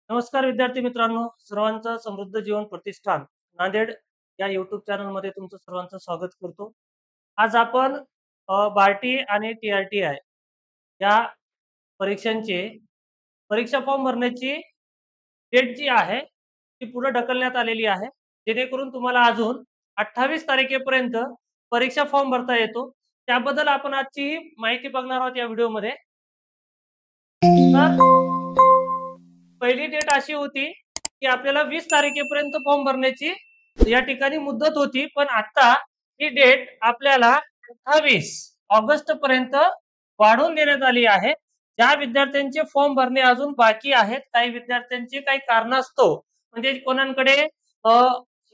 नमस्कार विद्यार्थी मित्रांनो, सर्वांचं समृद्ध जीवन प्रतिष्ठान नांदेड या YouTube चॅनलमध्ये तुमचं सर्वांचं स्वागत करतो. आज आपण बार्टी आणि TRTI या परीक्षांचे परीक्षा फॉर्म भरण्याची डेट जी आहे ती पुढे ढकलण्यात आलेली आहे. जेणेकरून तुम्हाला अजून 28 तारखेपर्यंत परीक्षा फॉर्म भरता येतो. त्याबद्दल आपण आजची ही माहिती बघणार आहोत या व्हिडिओमध्ये. तर पहिली डेट अशी होती की आपल्याला 20 तारखेपर्यंत फॉर्म भरण्याची या ठिकाणी मुदत होती, पण आता ही डेट आपल्याला 28 ऑगस्ट पर्यंत वाढवून देण्यात आली आहे. ज्या विद्यार्थ्यांचे फॉर्म भरणे अजून बाकी आहेत, काही विद्यार्थ्यांची काही कारणास्तव म्हणजे कोणाकडे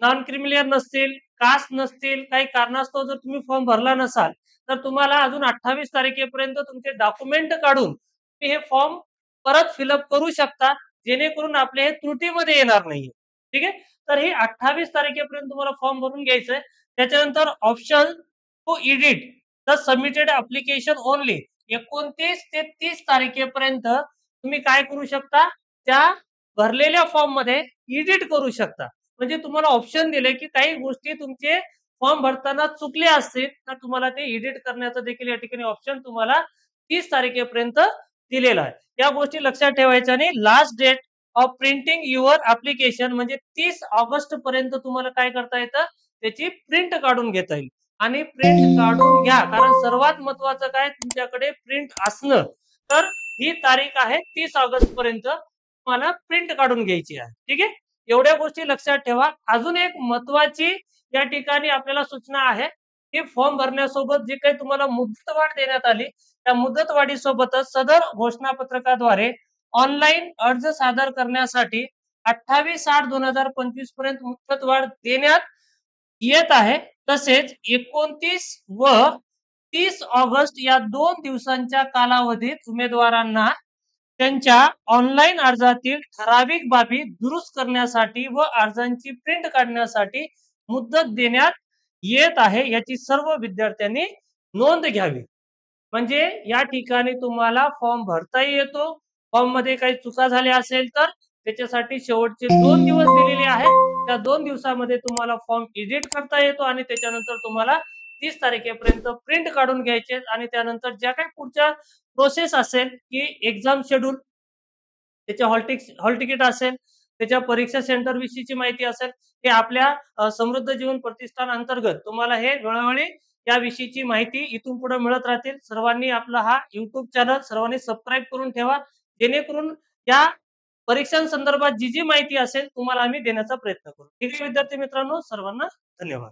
नॉन क्रिमिलियर नसतील, कास्ट नसतील, काही कारणास्तव जर तुम्ही फॉर्म भरला नसाल तर तुम्हाला अजून 28 तारखेपर्यंत तुमचे डॉक्युमेंट काढून तुम्ही हे फॉर्म परत फिलअप करू शकता, जेणेकरून आपले हे त्रुटीमध्ये येणार नाहीये. ठीक आहे. तर ही 28 तारखेपर्यंत तुम्हाला फॉर्म भरून घ्यायचंय. त्याच्यानंतर option to edit the submitted application only 29 ते 30 तारखेपर्यंत तुम्ही काय करू शकता, त्या भरलेल्या फॉर्म मध्ये एडिट करू शकता. म्हणजे तुम्हाला ऑप्शन दिले की काही गोष्टी तुमचे फॉर्म भरताना चुकले असतील तर तुम्हाला ते एडिट करण्याचं देखील या ठिकाणी ऑप्शन तुम्हाला 30 तारखेपर्यंत दिलेला आहे. या गोष्टी लक्षात ठेवायच्या आणि last date of printing your application म्हणजे 30 ऑगस्ट पर्यंत तुम्हाला काय करता येतं, त्याची प्रिंट काढून घेता येईल. आणि प्रिंट काढून घ्या, कारण सर्वात महत्वाचं काय, तुमच्याकडे प्रिंट असणं. तर ही तारीख आहे 30 ऑगस्ट पर्यंत तुम्हाला प्रिंट काढून घ्यायची आहे. ठीक आहे. एवढ्या गोष्टी लक्षात ठेवा. अजून एक महत्वाची या ठिकाणी आपल्याला सूचना आहे की फॉर्म भरण्यासोबत जे काही तुम्हाला मुदतवाढ देण्यात आली, त्या मुदतवाढीसोबतच सदर घोषणापत्रकाद्वारे ऑनलाईन अर्ज सादर करण्यासाठी 28/8/2025 पर्यंत मुदतवाढ देण्यात येत आहे. तसेच 29 व 30 ऑगस्ट या 2 दिवसांच्या कालावधीत उमेदवारांना त्यांच्या ऑनलाईन अर्जातील ठराविक बाबी दुरुस्त करण्यासाठी व अर्जांची प्रिंट काढण्यासाठी मुदत देण्यात येत आहे. याची सर्व विद्यार्थ्यांनी नोंद घ्यावी. म्हणजे या ठिकाणी तुम्हाला फॉर्म भरताही येतो. फॉर्म मध्ये काही चुका झाल्या असेल तर त्याच्यासाठी शेवटचे 2 दिवस दिलेले आहेत. त्या 2 दिवसामध्ये तुम्हाला फॉर्म एडिट करता येतो आणि त्याच्यानंतर तुम्हाला 30 तारखेपर्यंत प्रिंट काढून घ्यायचे आणि त्यानंतर ज्या काही पुढच्या प्रोसेस असेल की एक्झाम शेड्यूल, त्याच्या हॉल तिकीट असेल, त्याच्या परीक्षा सेंटर विषयीची माहिती असेल, हे आपल्या समृद्ध जीवन प्रतिष्ठान अंतर्गत तुम्हाला हे वेळोवेळी याविषयीची माहिती इथून पुढे मिळत राहतील. सर्वांनी आपला हा YouTube चॅनल सर्वांनी सबस्क्राईब करून ठेवा, जेणेकरून या परीक्षांसंदर्भात जी माहिती असेल तुम्हाला आम्ही देण्याचा प्रयत्न करू. ठीक आहे विद्यार्थी मित्रांनो, सर्वांना धन्यवाद.